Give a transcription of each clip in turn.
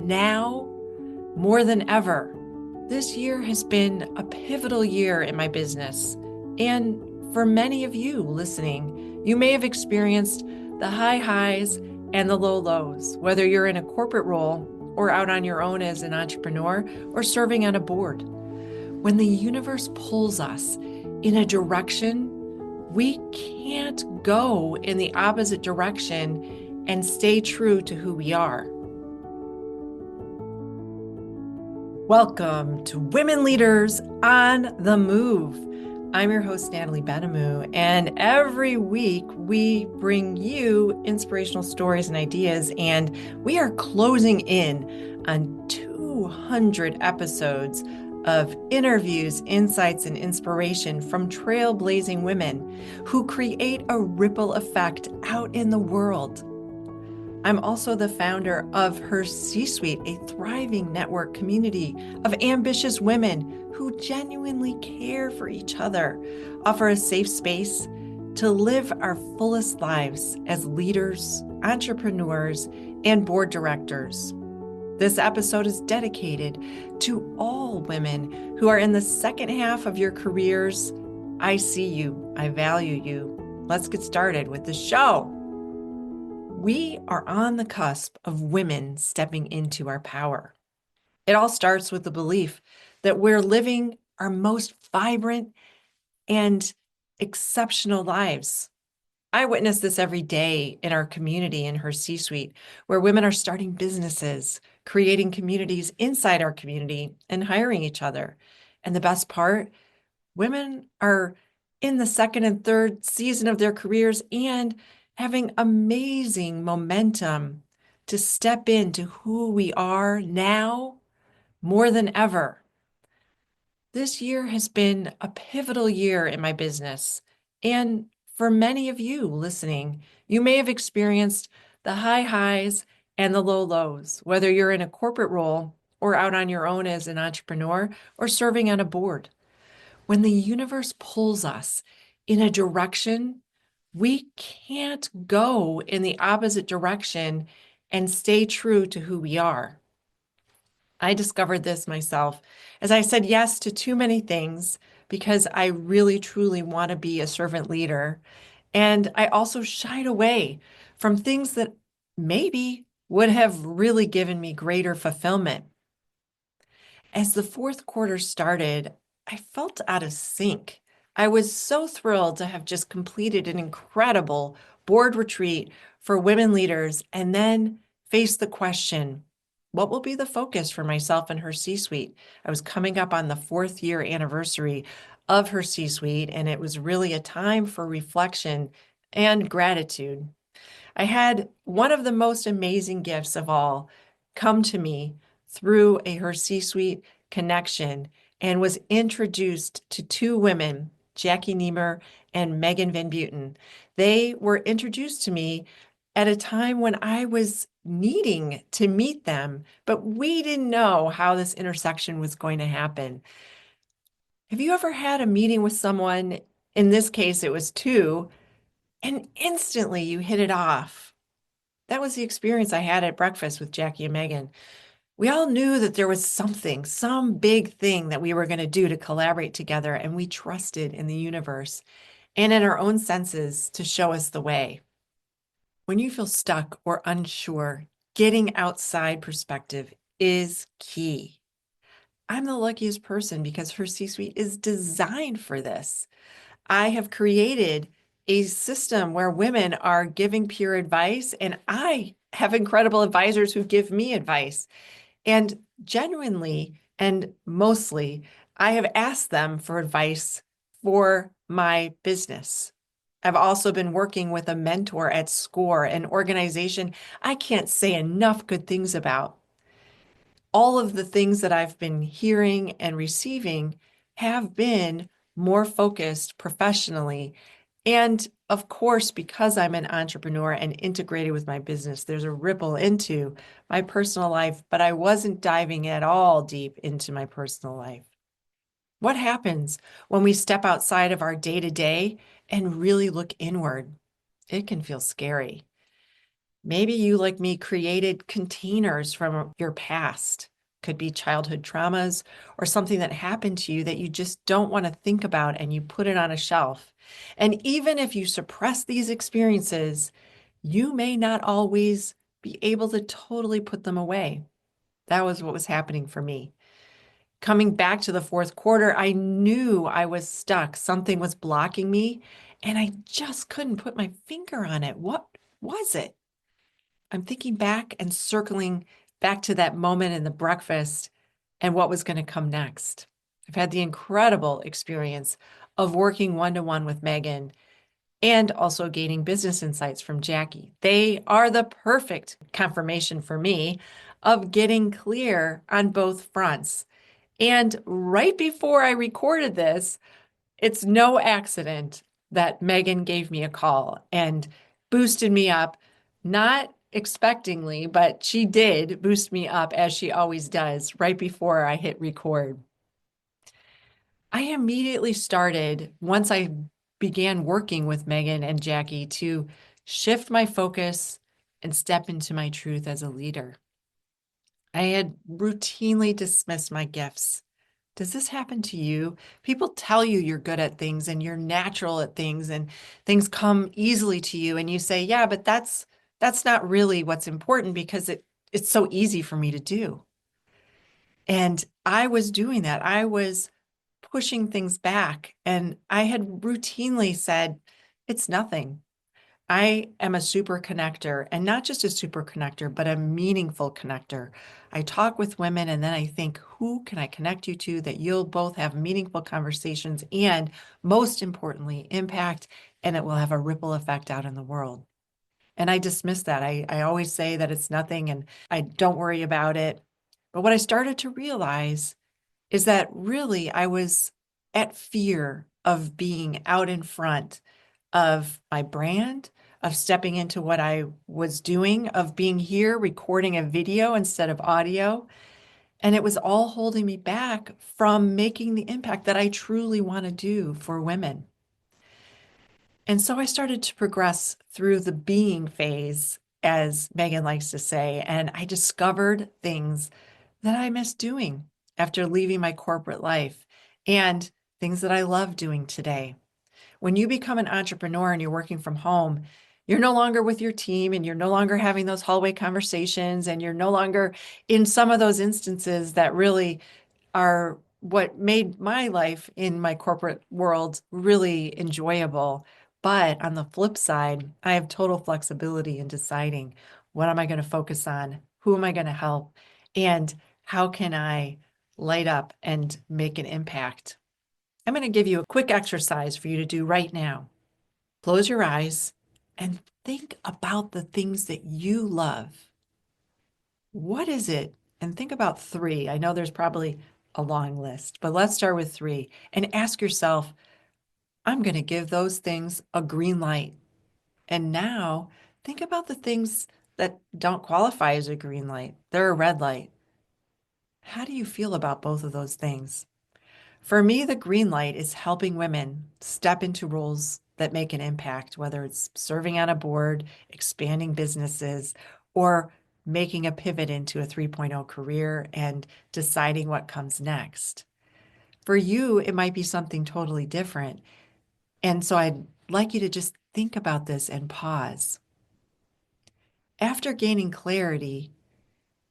now more than ever. This year has been a pivotal year in my business. And for many of you listening, you may have experienced the high highs and the low lows, whether you're in a corporate role or out on your own as an entrepreneur or serving on a board. When the universe pulls us in a direction, we can't go in the opposite direction and stay true to who we are. Welcome to Women Leaders on the Move. I'm your host, Natalie Benamou, and every week we bring you inspirational stories and ideas, and we are closing in on 200 episodes of interviews, insights, and inspiration from trailblazing women who create a ripple effect out in the world. I'm also the founder of HerCsuite, a thriving network community of ambitious women who genuinely care for each other, offer a safe space to live our fullest lives as leaders, entrepreneurs, and board directors. This episode is dedicated to all women who are in the second half of your careers. I see you. I value you. Let's get started with the show. We are on the cusp of women stepping into our power. It all starts with the belief that we're living our most vibrant and exceptional lives. I witness this every day in our community in HerCsuite, where women are starting businesses, creating communities inside our community, and hiring each other. And the best part, women are in the second and third season of their careers and having amazing momentum to step into who we are now more than ever. This year has been a pivotal year in my business. And for many of you listening, you may have experienced the high highs and the low lows, whether you're in a corporate role or out on your own as an entrepreneur or serving on a board. When the universe pulls us in a direction, we can't go in the opposite direction and stay true to who we are. I discovered this myself as I said yes to too many things because I really truly want to be a servant leader. And I also shied away from things that maybe would have really given me greater fulfillment. As the fourth quarter started, I felt out of sync. I was so thrilled to have just completed an incredible board retreat for women leaders and then face the question, what will be the focus for myself and HerCsuite? I was coming up on the 4th year anniversary of HerCsuite, and it was really a time for reflection and gratitude. I had one of the most amazing gifts of all come to me through a HerCsuite connection and was introduced to two women, Jackie Nimer and Megan Van Buiten. They were introduced to me at a time when I was needing to meet them, but we didn't know how this intersection was going to happen. Have you ever had a meeting with someone? In this case, it was two, and instantly you hit it off. That was the experience I had at breakfast with Jackie and Megan. We all knew that there was something, some big thing that we were going to do to collaborate together, and we trusted in the universe and in our own senses to show us the way. When you feel stuck or unsure, getting outside perspective is key. I'm the luckiest person because HerCsuite is designed for this. I have created a system where women are giving peer advice, and I have incredible advisors who give me advice. And genuinely and mostly, I have asked them for advice for my business. I've also been working with a mentor at SCORE, an organization I can't say enough good things about. All of the things that I've been hearing and receiving have been more focused professionally. And of course, because I'm an entrepreneur and integrated with my business, there's a ripple into my personal life, but I wasn't diving at all deep into my personal life. What happens when we step outside of our day-to-day and really look inward? It can feel scary. Maybe you, like me, created containers from your past. Could be childhood traumas or something that happened to you that you just don't want to think about and you put it on a shelf. And even if you suppress these experiences, you may not always be able to totally put them away. That was what was happening for me. Coming back to the fourth quarter, I knew I was stuck. Something was blocking me, and I just couldn't put my finger on it. What was it? I'm thinking back and circling back to that moment in the breakfast and what was going to come next. I've had the incredible experience of working one to one with Megan and also gaining business insights from Jackie. They are the perfect confirmation for me of getting clear on both fronts. And right before I recorded this, it's no accident that Megan gave me a call and boosted me up, not expectingly, but she did boost me up as she always does right before I hit record. I immediately started, once I began working with Megan and Jackie, to shift my focus and step into my truth as a leader. I had routinely dismissed my gifts. Does this happen to you? People tell you you're good at things and you're natural at things and things come easily to you and you say, "Yeah, but that's not really what's important because it's so easy for me to do." And I was doing that. I was pushing things back and I had routinely said, "It's nothing. I am a super connector, and not just a super connector, but a meaningful connector. I talk with women and then I think, who can I connect you to that you'll both have meaningful conversations and, most importantly, impact, and it will have a ripple effect out in the world." And I dismiss that. I always say that it's nothing and I don't worry about it. But what I started to realize is that really I was at fear of being out in front of my brand, of stepping into what I was doing, of being here recording a video instead of audio. And it was all holding me back from making the impact that I truly want to do for women. And so I started to progress through the being phase, as Megan likes to say, and I discovered things that I miss doing after leaving my corporate life and things that I love doing today. When you become an entrepreneur and you're working from home, you're no longer with your team and you're no longer having those hallway conversations and you're no longer in some of those instances that really are what made my life in my corporate world really enjoyable. But on the flip side, I have total flexibility in deciding what am I going to focus on, who am I going to help, and how can I light up and make an impact. I'm going to give you a quick exercise for you to do right now. Close your eyes and think about the things that you love. What is it? And think about three. I know there's probably a long list, but let's start with three and ask yourself, I'm going to give those things a green light. And now think about the things that don't qualify as a green light. They're a red light. How do you feel about both of those things? For me, the green light is helping women step into roles that make an impact, whether it's serving on a board, expanding businesses, or making a pivot into a 3.0 career and deciding what comes next. For you, it might be something totally different. And so I'd like you to just think about this and pause. After gaining clarity,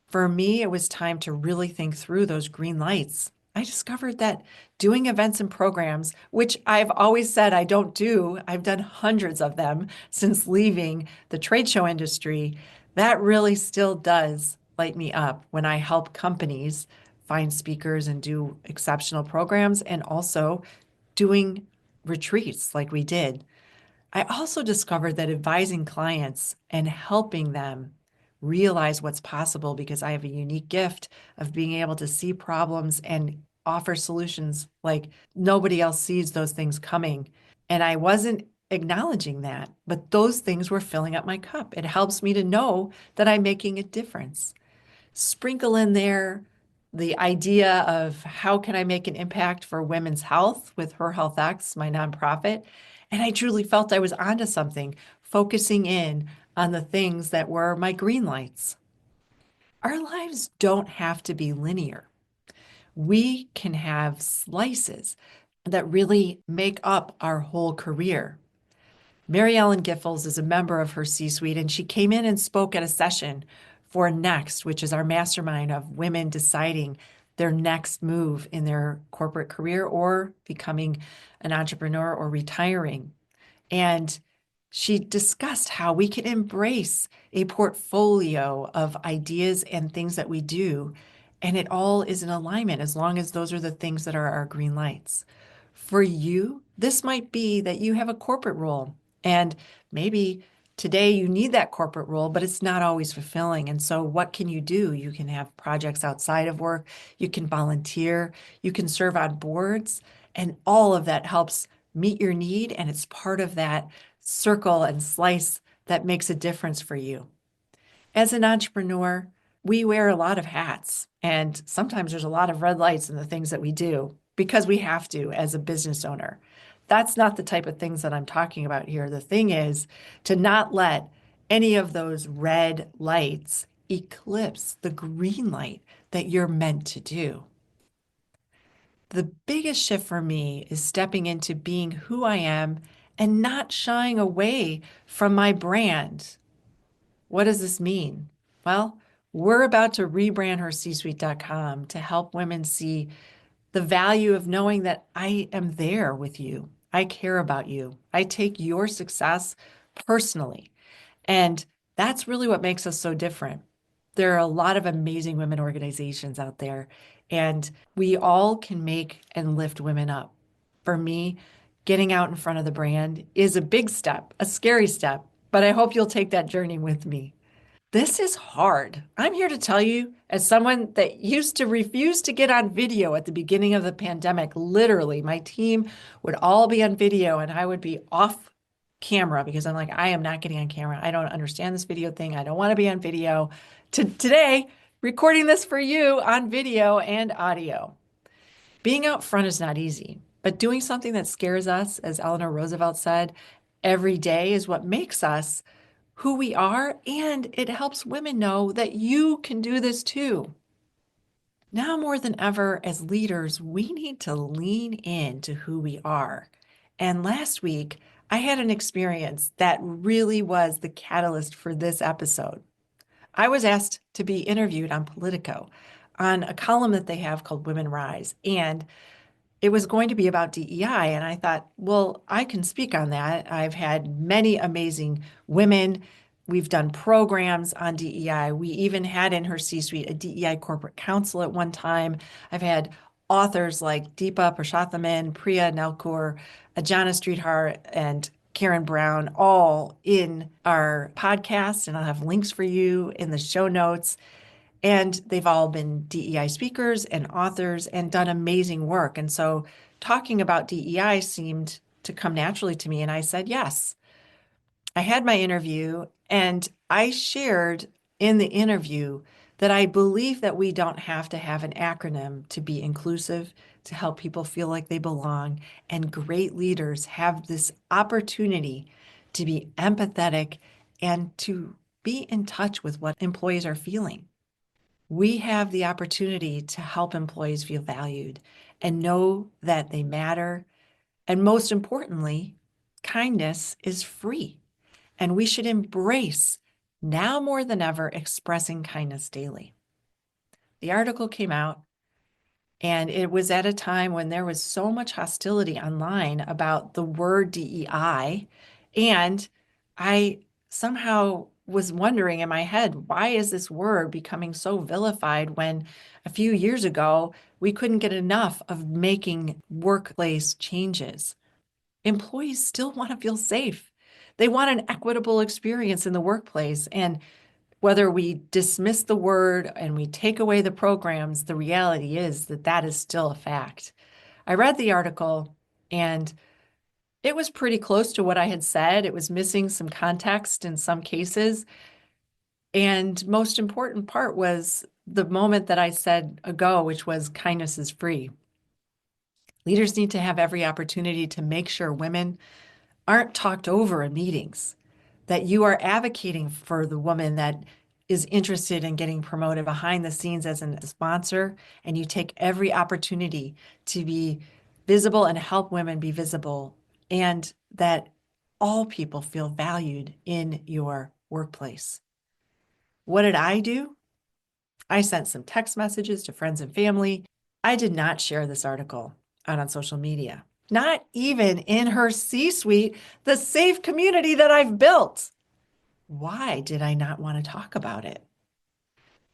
for me, it was time to really think through those green lights. I discovered that doing events and programs, which I've always said I don't do, I've done hundreds of them since leaving the trade show industry, that really still does light me up when I help companies find speakers and do exceptional programs and also doing retreats like we did. I also discovered that advising clients and helping them realize what's possible because I have a unique gift of being able to see problems and offer solutions like nobody else sees those things coming. And I wasn't acknowledging that, but those things were filling up my cup. It helps me to know that I'm making a difference. Sprinkle in there the idea of how can I make an impact for women's health with Her Health X, my nonprofit. And I truly felt I was onto something, focusing in on the things that were my green lights. Our lives don't have to be linear. We can have slices that really make up our whole career. Mary Ellen Giffords is a member of HerCsuite, and she came in and spoke at a session for Next, which is our mastermind of women deciding their next move in their corporate career or becoming an entrepreneur or retiring. And she discussed how we can embrace a portfolio of ideas and things that we do, and it all is in alignment as long as those are the things that are our green lights. For you, this might be that you have a corporate role, and maybe today you need that corporate role, but it's not always fulfilling. And so, what can you do? You can have projects outside of work, you can volunteer, you can serve on boards, and all of that helps meet your need. And it's part of that circle and slice that makes a difference for you. As an entrepreneur, we wear a lot of hats, and sometimes there's a lot of red lights in the things that we do because we have to as a business owner. That's not the type of things that I'm talking about here. The thing is to not let any of those red lights eclipse the green light that you're meant to do. The biggest shift for me is stepping into being who I am and not shying away from my brand. What does this mean? Well, we're about to rebrand HerCsuite.com to help women see the value of knowing that I am there with you. I care about you. I take your success personally. And that's really what makes us so different. There are a lot of amazing women organizations out there, and we all can make and lift women up. For me, getting out in front of the brand is a big step, a scary step, but I hope you'll take that journey with me. This is hard. I'm here to tell you, as someone that used to refuse to get on video at the beginning of the pandemic, literally, my team would all be on video and I would be off camera because I'm like, I am not getting on camera. I don't understand this video thing. I don't want to be on video. Today, recording this for you on video and audio. Being out front is not easy, but doing something that scares us, as Eleanor Roosevelt said, every day is what makes us who we are, and it helps women know that you can do this too. Now more than ever, as leaders, we need to lean into who we are. And last week, I had an experience that really was the catalyst for this episode. I was asked to be interviewed on Politico on a column that they have called Women Rise. And it was going to be about DEI. And I thought, well, I can speak on that. I've had many amazing women. We've done programs on DEI. We even had in HerCsuite a DEI corporate council at one time. I've had authors like Deepa Prashathaman, Priya Nelkur, Ajana Streethar, and Karen Brown all in our podcast. And I'll have links for you in the show notes. And they've all been DEI speakers and authors and done amazing work. And so talking about DEI seemed to come naturally to me. And I said, yes. I had my interview and I shared in the interview that I believe that we don't have to have an acronym to be inclusive, to help people feel like they belong. And great leaders have this opportunity to be empathetic and to be in touch with what employees are feeling. We have the opportunity to help employees feel valued and know that they matter. And most importantly, kindness is free. And we should embrace, now more than ever, expressing kindness daily. The article came out, and it was at a time when there was so much hostility online about the word DEI. And I somehow was wondering in my head, why is this word becoming so vilified when a few years ago we couldn't get enough of making workplace changes? Employees still want to feel safe. They want an equitable experience in the workplace. And whether we dismiss the word and we take away the programs, the reality is that that is still a fact. I read the article and it was pretty close to what I had said. It was missing some context in some cases. And most important part was the moment that I said ago, which was kindness is free. Leaders need to have every opportunity to make sure women aren't talked over in meetings. that you are advocating for the woman that is interested in getting promoted behind the scenes as a sponsor, and you take every opportunity to be visible and help women be visible, and that all people feel valued in your workplace. What did I do? I sent some text messages to friends and family. I did not share this article out on social media, not even in HerCsuite, the safe community that I've built. Why did I not want to talk about it?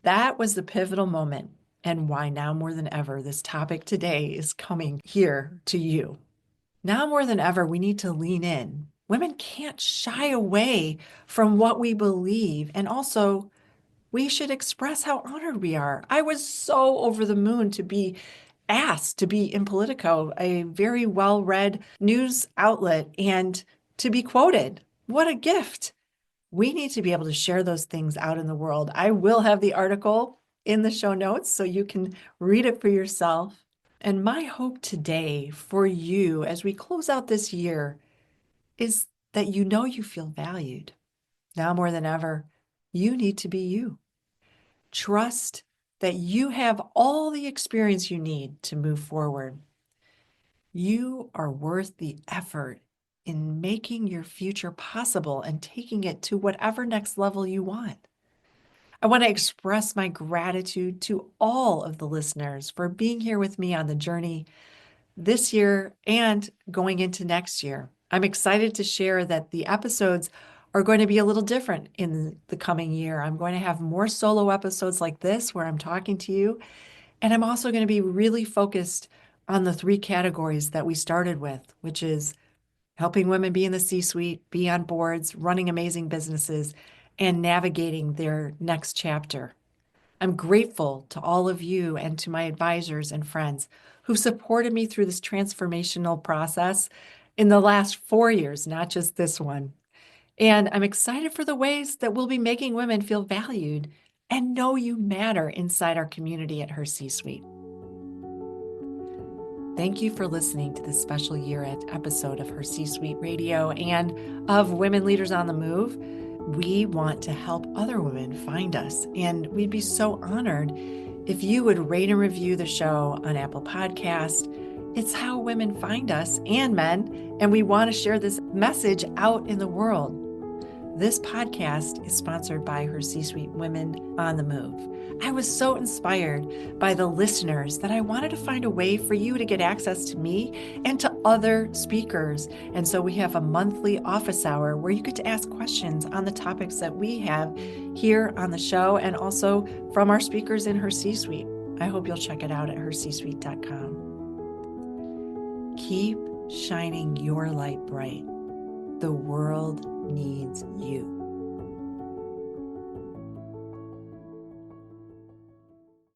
That was the pivotal moment, and why now more than ever, this topic today is coming here to you. Now more than ever, we need to lean in. Women can't shy away from what we believe, and also we should express how honored we are. I was so over the moon to be asked to be in Politico, a very well-read news outlet, and to be quoted. What a gift. We need to be able to share those things out in the world. I will have the article in the show notes so you can read it for yourself. And my hope today for you as we close out this year is that you know you feel valued. Now more than ever, you need to be you. Trust that you have all the experience you need to move forward. You are worth the effort in making your future possible and taking it to whatever next level you want. I want to express my gratitude to all of the listeners for being here with me on the journey this year and going into next year. I'm excited to share that the episodes are going to be a little different in the coming year. I'm going to have more solo episodes like this where I'm talking to you. And I'm also going to be really focused on the 3 categories that we started with, which is helping women be in the C-suite, be on boards, running amazing businesses, and navigating their next chapter. I'm grateful to all of you and to my advisors and friends who supported me through this transformational process in the last 4 years, not just this one. And I'm excited for the ways that we'll be making women feel valued and know you matter inside our community at HerCsuite. Thank you for listening to this special year-end episode of HerCsuite Radio and of Women Leaders on the Move. We want to help other women find us, and we'd be so honored if you would rate and review the show on Apple Podcast. It's how women find us and men, and we want to share this message out in the world. This podcast is sponsored by HerCsuite Women on the Move. I was so inspired by the listeners that I wanted to find a way for you to get access to me and to other speakers. And so we have a monthly office hour where you get to ask questions on the topics that we have here on the show and also from our speakers in HerCsuite. I hope you'll check it out at hercsuite.com. Keep shining your light bright. The world needs you.